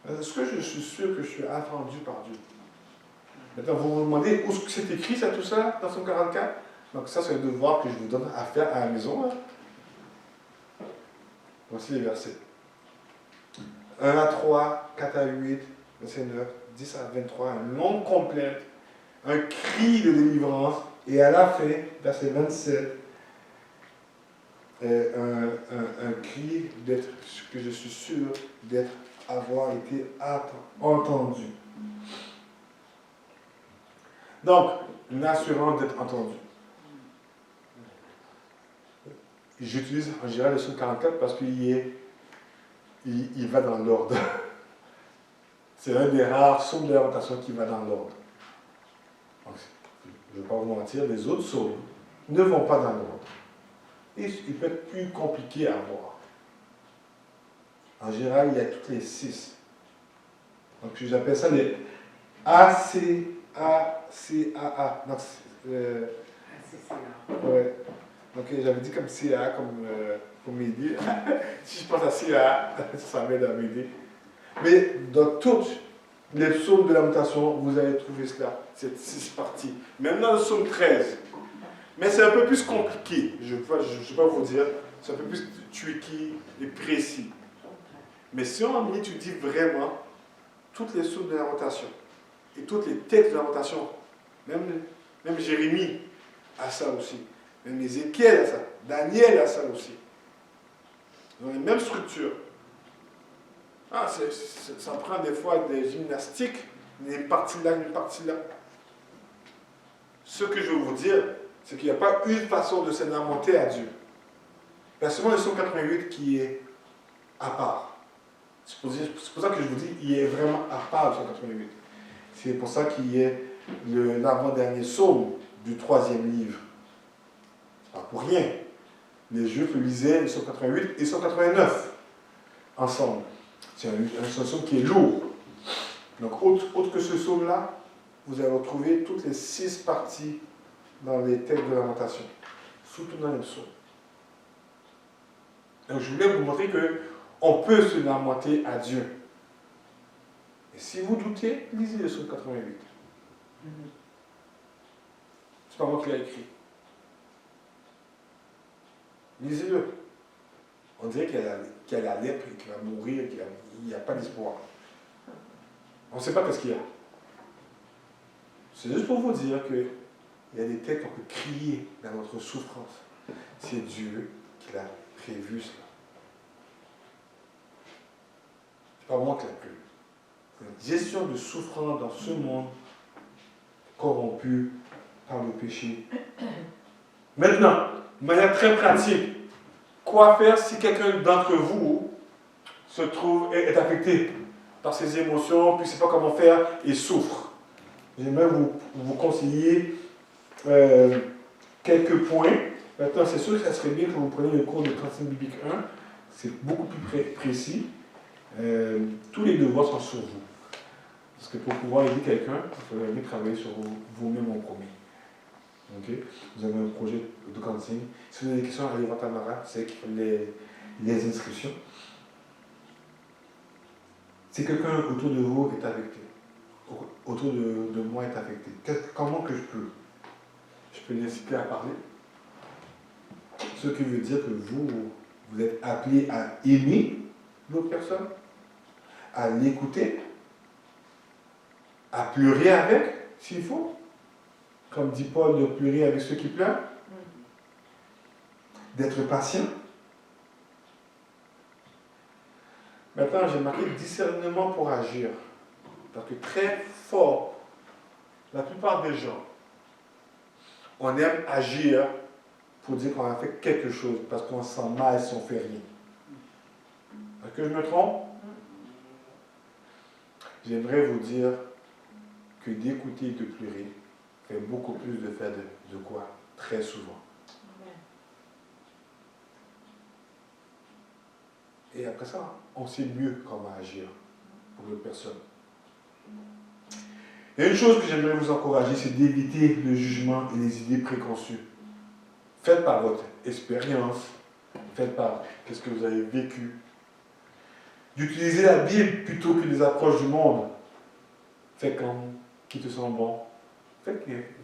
Est-ce que je suis sûr que je suis entendu par Dieu? Maintenant, vous vous demandez où c'est écrit ça, tout ça, dans Psaume 44? Donc ça, c'est un devoir que je vous donne à faire à la maison. Hein. Voici les versets. 1 à 3, 4 à 8, verset 9, 10 à 23, un long complète, un cri de délivrance, et à la fin, verset 27, un cri d'être, que je suis sûr avoir été entendu. Donc, une assurance d'être entendu. J'utilise en général le psaume 44 parce qu'il va dans l'ordre. C'est un des rares psaumes de lamentation qui va dans l'ordre. Je ne vais pas vous mentir, les autres psaumes ne vont pas dans l'ordre. Et il peut être plus compliqué à voir. En général, il y a toutes les 6. Donc, j'appelle ça les A-C-A-C-A-A. Donc, ouais. Donc, j'avais dit comme CA, comme pour m'aider. Si je pense à CA, ça m'aide à m'aider. Mais dans toutes les psaumes de lamentation, vous allez trouver cela, cette 6 parties. Même dans le psaume 13, Mais c'est un peu plus compliqué, je ne sais pas vous dire. C'est un peu plus tricky et précis. Mais si on étudie vraiment toutes les sources de lamentation et tous les textes de lamentation, même Jérémie a ça aussi, même Ézéchiel a ça, Daniel a ça aussi. Ils ont les mêmes structures. Ça prend des fois des gymnastiques, une partie là, une partie là. Ce que je veux vous dire, c'est qu'il n'y a pas une façon de se lamenter à Dieu. Il y a seulement le psaume 88 qui est à part. C'est pour ça que je vous dis, il est vraiment à part le psaume 88. C'est pour ça qu'il est l'avant-dernier psaume du 3e livre. C'est pas pour rien. Les Juifs lisaient le psaume 88 et le psaume 89 ensemble. C'est un psaume qui est lourd. Donc, autre que ce psaume-là, vous allez retrouver toutes les 6 parties dans les textes de lamentation, surtout dans les psaumes. Donc, je voulais vous montrer qu'on peut se lamenter à Dieu. Et si vous doutez, lisez le psaume 88. C'est pas moi qui l'ai écrit. Lisez-le. On dirait qu'il y a la lèpre, qu'il va mourir, qu'il n'y a pas d'espoir. On ne sait pas ce qu'il y a. C'est juste pour vous dire qu'il y a des textes qu'on peut crier dans notre souffrance. C'est Dieu qui l'a prévu cela. C'est pas moi qui l'ai prévu. C'est une gestion de souffrance dans ce monde corrompu par le péché. Maintenant, de manière très pratique, quoi faire si quelqu'un d'entre vous est affecté par ses émotions, puis ne sait pas comment faire et souffre? J'aimerais vous conseiller quelques points. Maintenant, c'est sûr que ça serait bien que vous preniez le cours de Cantine biblique 1. C'est beaucoup plus précis. Tous les devoirs sont sur vous. Parce que pour pouvoir aider quelqu'un, il faudrait bien travailler sur vous-même en premier. Okay? Vous avez un projet de cantine. Si vous avez des questions, allez voir Tamara, c'est qui fait les inscriptions. Si quelqu'un autour de vous est affecté, autour de moi est affecté, comment que je peux l'inciter à parler? Ce qui veut dire que vous êtes appelé à aimer l'autre personne, à l'écouter, à pleurer avec, s'il faut. Comme dit Paul, de pleurer avec ceux qui pleurent. D'être patient. Maintenant, j'ai marqué discernement pour agir. Parce que très fort, la plupart des gens, on aime agir pour dire qu'on a fait quelque chose, parce qu'on se sent mal si on ne fait rien. Est-ce que je me trompe? J'aimerais vous dire que d'écouter et de pleurer fait beaucoup plus de faire de quoi? Très souvent. Et après ça, on sait mieux comment agir pour l'autre personne. Il y a une chose que j'aimerais vous encourager, c'est d'éviter le jugement et les idées préconçues. Faites par votre expérience, faites par ce que vous avez vécu. D'utiliser la Bible plutôt que les approches du monde. Fais comme qui te sent bon.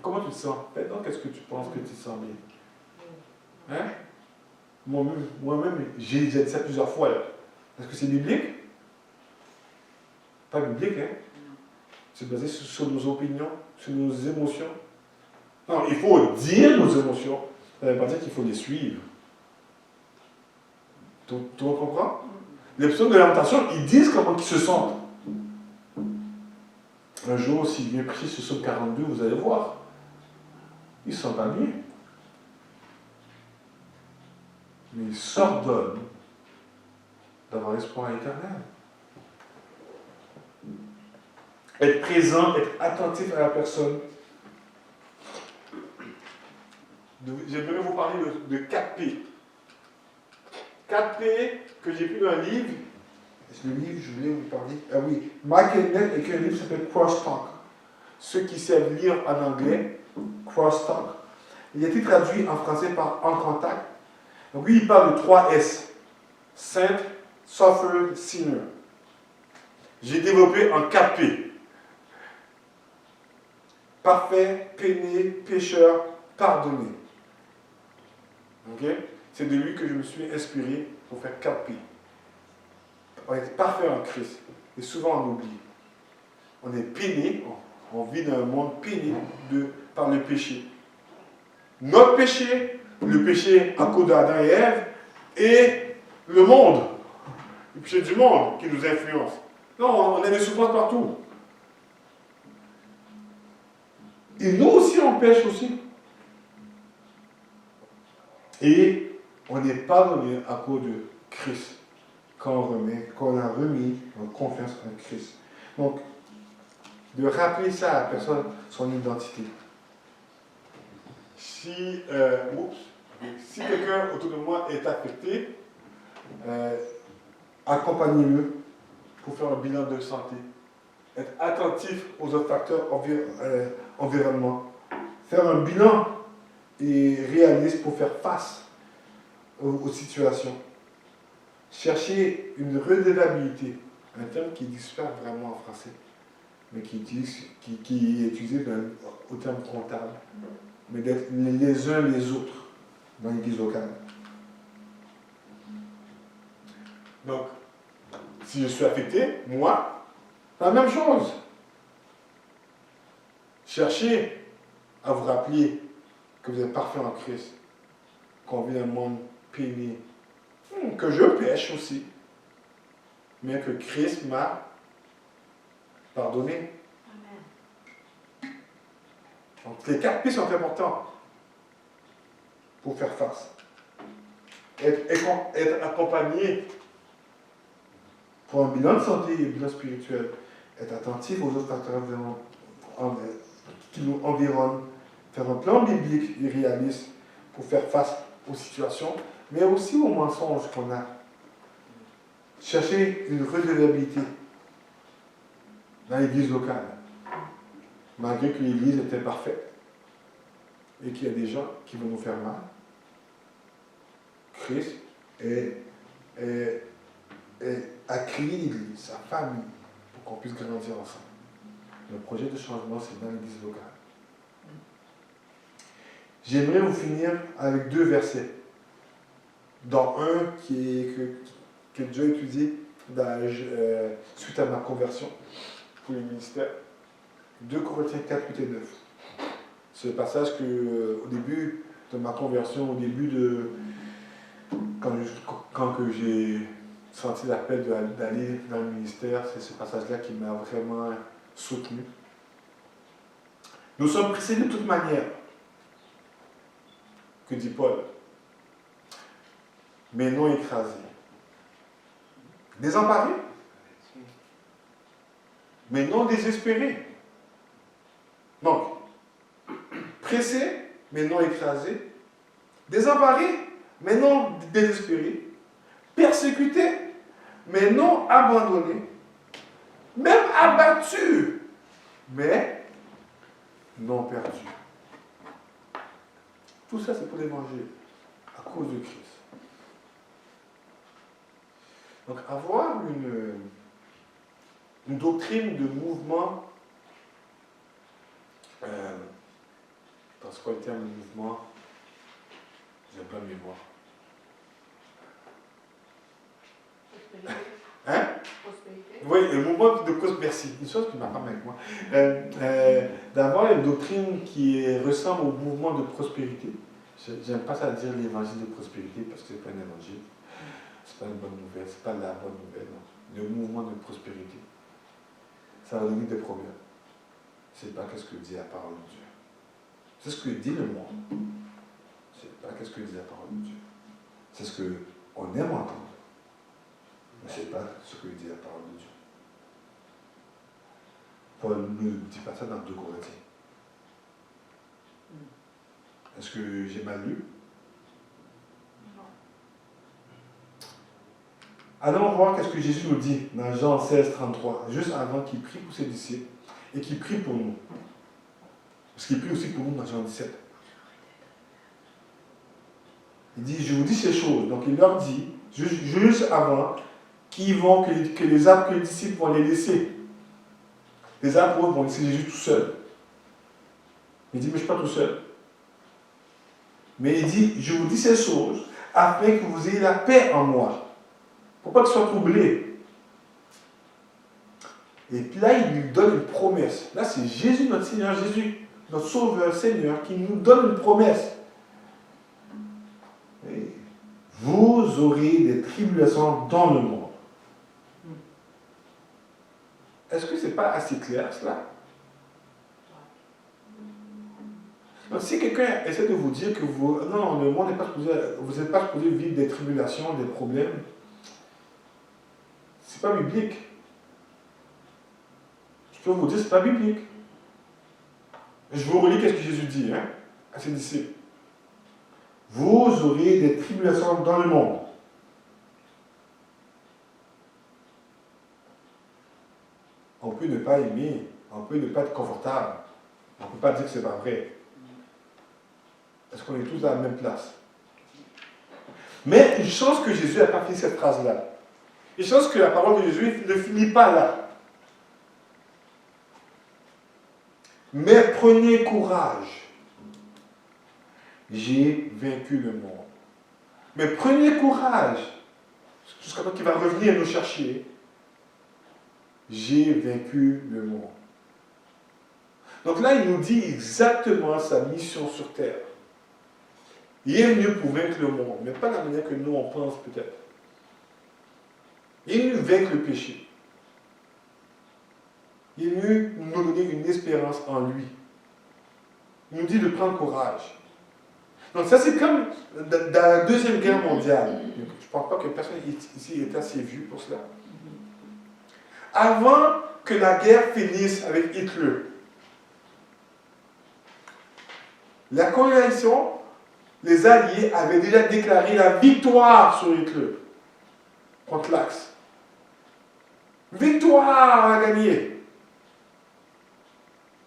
Comment tu te sens? Fais donc qu'est-ce que tu penses que tu te sens bien. Hein? Moi-même, j'ai dit ça plusieurs fois. Est-ce que c'est biblique? Pas biblique, hein? C'est basé sur nos opinions, sur nos émotions. Non, il faut dire nos émotions. Ça ne veut pas dire qu'il faut les suivre. Tu comprends? Les personnes de lamentation, ils disent comment ils se sentent. Un jour, s'il vient prêcher sur Psaume 42, vous allez voir. Ils ne se sentent pas bien. Mais ils s'ordonnent d'avoir espoir éternel. Être présent, être attentif à la personne. J'aimerais vous parler de 4 P. 4 P que j'ai pris dans un livre. C'est le livre, je voulais vous parler. Ah oui, Michael Nett écrit un livre qui s'appelle Crosstalk. Ceux qui savent lire en anglais, Crosstalk. Il a été traduit en français par En Contact. Donc lui, il parle de 3 S. Saint, Sufferer, Sinner. J'ai développé en 4 P. Parfait, peiné, pécheur, pardonné. Ok? C'est de lui que je me suis inspiré pour faire 4 P. On est parfait en Christ. Et souvent on oublie. On est peiné, on vit dans un monde peiné par le péché. Notre péché, le péché à cause d'Adam et Ève, et le monde, le péché du monde qui nous influence. Non, on a des souffrances partout. Et nous aussi, on pêche aussi. Et on est pardonné à cause de Christ, quand on a remis notre confiance en Christ. Donc, de rappeler ça à la personne, son identité. Si quelqu'un autour de moi est affecté, accompagnez-le pour faire un bilan de santé. Être attentif aux autres facteurs environnement. Faire un bilan et réaliste pour faire face aux situations. Chercher une redevabilité, un terme qui disparaît vraiment en français, mais qui est utilisé au terme comptable, mais d'être les uns les autres dans l'église locale. Donc, si je suis affecté, moi, la même chose. Cherchez à vous rappeler que vous êtes parfait en Christ, qu'on vit dans un monde peiné, que je pêche aussi, mais que Christ m'a pardonné. Amen. Donc les 4 P sont importants pour faire face. Être accompagné pour un bilan de santé et un bilan spirituel. Être attentif aux autres facteurs qui nous environnent. Faire un plan biblique et réaliste pour faire face aux situations, mais aussi aux mensonges qu'on a. Chercher une redevabilité dans l'église locale, malgré que l'église était parfaite et qu'il y a des gens qui vont nous faire mal. Christ a créé l'église, sa famille, pour qu'on puisse grandir ensemble. Le projet de changement, c'est dans l'église locale. J'aimerais vous finir avec 2 versets, dont un que Dieu a étudié suite à ma conversion pour le ministère. 2 Corinthiens 4, 8 et 9. C'est le passage que, au début de ma conversion, quand j'ai senti l'appel d'aller dans le ministère, c'est ce passage-là qui m'a vraiment soutenu. Nous sommes pressés de toute manière, que dit Paul, mais non écrasés. Désemparés, mais non désespérés. Donc, pressés, mais non écrasés. Désemparés, mais non désespérés. Persécutés, mais non abandonnés. Même abattus, mais non perdus. Tout ça, c'est pour l'évangile, à cause de Christ. Donc, avoir une doctrine de mouvement, dans ce quoi le terme de mouvement, j'ai pas mémoire. Hein? Oui, le mouvement de cause, merci. Une chose qui m'a pas avec moi. D'avoir une doctrine qui ressemble au mouvement de prospérité. J'aime pas ça dire l'évangile de prospérité parce que c'est pas un évangile. C'est pas une bonne nouvelle, c'est pas la bonne nouvelle. Non. Le mouvement de prospérité. Ça va donner des problèmes. C'est pas qu'est-ce que dit la parole de Dieu. C'est ce que dit le monde. C'est pas qu'est-ce que dit la parole de Dieu. C'est ce qu'on aime entendre. Mais c'est pas ce que dit la parole de Dieu. Paul ne dit pas ça dans 2 Corinthiens. Est-ce que j'ai mal lu? Non. Allons voir qu'est-ce que Jésus nous dit dans Jean 16, 33, juste avant qu'il prie pour ses disciples et qu'il prie pour nous. Parce qu'il prie aussi pour nous dans Jean 17. Il dit, je vous dis ces choses. Donc il leur dit, juste avant, que les apôtres, que les disciples vont les laisser. Les apôtres vont laisser Jésus tout seul. Il dit, mais je ne suis pas tout seul. Mais il dit, je vous dis ces choses afin que vous ayez la paix en moi. Pour pas qu'ils soient troublés. Et puis là, il lui donne une promesse. Là, c'est Jésus, notre Seigneur Jésus, notre Sauveur Seigneur, qui nous donne une promesse. Et vous aurez des tribulations dans le monde. Est-ce que ce n'est pas assez clair, cela? Donc, si quelqu'un essaie de vous dire que non, le monde n'est pas supposé, vous n'êtes pas supposé vivre des tribulations, des problèmes, c'est pas biblique. Je peux vous dire, c'est pas biblique. Je vous relis qu'est-ce que Jésus dit à ses disciples. Vous aurez des tribulations dans le monde. On peut ne pas aimer, on peut ne pas être confortable, on ne peut pas dire que ce n'est pas vrai. Parce qu'on est tous à la même place. Mais une chance que Jésus n'a pas fini cette phrase-là. Une chance que la parole de Jésus ne finit pas là. Mais prenez courage. J'ai vaincu le monde. Mais prenez courage. Jusqu'à temps qu'il va revenir nous chercher. J'ai vaincu le monde. Donc là, il nous dit exactement sa mission sur terre. Il est venu pour vaincre le monde, mais pas la manière que nous on pense peut-être. Il est venu vaincre le péché. Il est venu nous donner une espérance en lui. Il nous dit de prendre courage. Donc ça c'est comme dans la Deuxième Guerre mondiale. Je ne pense pas que personne ici est assez vieux pour cela. Avant que la guerre finisse avec Hitler, la coalition, les Alliés avaient déjà déclaré la victoire sur Hitler contre l'Axe. Victoire à gagner.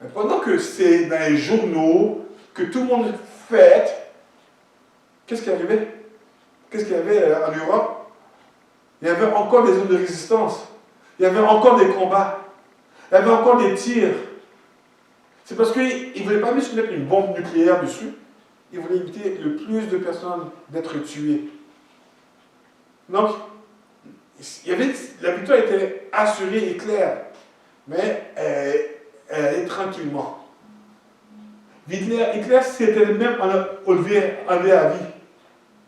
Mais pendant que c'est dans les journaux, que tout le monde fête, qu'est-ce qui arrivait? Qu'est-ce qu'il y avait en Europe? Il y avait encore des zones de résistance. Il y avait encore des combats. Il y avait encore des tirs. C'est parce qu'ils ne voulaient pas juste mettre une bombe nucléaire dessus. Ils voulaient éviter le plus de personnes d'être tuées. Donc, la victoire était assurée et claire. Mais elle allait tranquillement. Hitler s'était même enlevé à vie.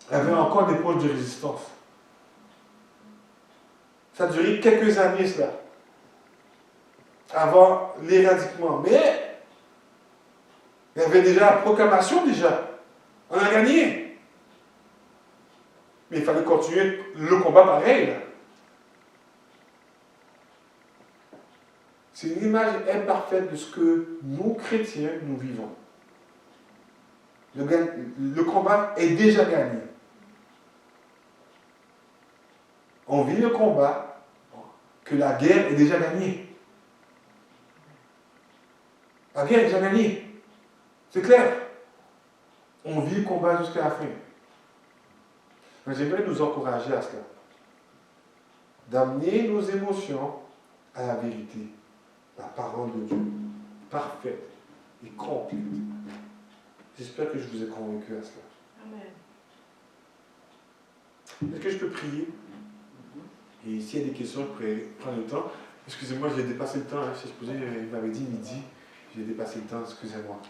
Il y avait encore des poches de résistance. Ça a duré quelques années, cela. Avant l'éradiquement. Mais il y avait déjà la proclamation, déjà. On a gagné. Mais il fallait continuer le combat pareil, là. C'est une image imparfaite de ce que nous, chrétiens, nous vivons. Le combat est déjà gagné. On vit le combat, que la guerre est déjà gagnée. La guerre est déjà gagnée. C'est clair. On vit le combat jusqu'à la fin. Mais j'aimerais nous encourager à cela. D'amener nos émotions à la vérité. La parole de Dieu. Parfaite et complète. J'espère que je vous ai convaincu à cela. Amen. Est-ce que je peux prier? Et s'il y a des questions, je pourrais prendre le temps. Excusez-moi, j'ai dépassé le temps. Hein. Si je posais, il m'avait dit midi. J'ai dépassé le temps, excusez-moi.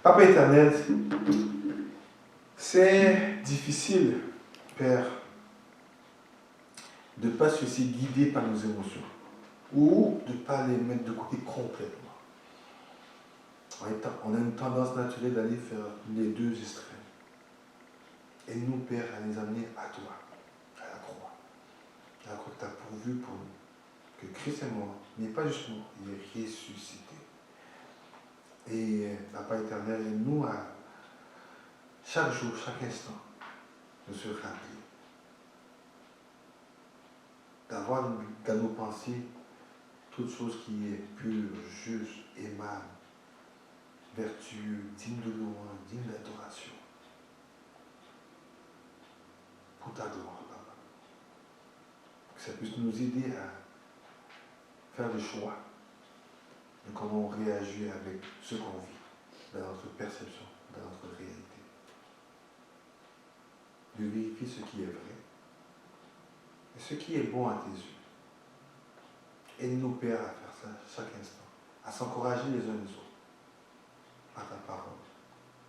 Papa éternel, c'est difficile, Père, de ne pas se laisser guider par nos émotions ou de ne pas les mettre de côté complètement. On a une tendance naturelle d'aller faire les deux extrêmes. Et nous, Père, à les amener à toi, à la croix. À la croix que tu as pourvu pour nous. Que Christ est mort, mais pas juste mort, il est ressuscité. Et Papa éternel, nous, à chaque jour, chaque instant, de se rappeler, d'avoir dans nos pensées toute chose qui est pure, juste, aimable, vertueux, digne de louange, digne d'adoration. Pour ta gloire, Papa. Que ça puisse nous aider à faire le choix de comment on réagit avec ce qu'on vit. dans notre perception, dans notre réalité. De vérifier ce qui est vrai et ce qui est bon à tes yeux. Aide-nous, Père, à faire ça chaque instant, à s'encourager les uns les autres, par ta parole,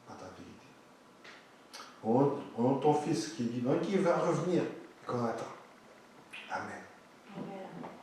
par ta vérité. Au nom de ton Fils qui est vivant, qui va revenir, et qu'on attend. Amen. Amen.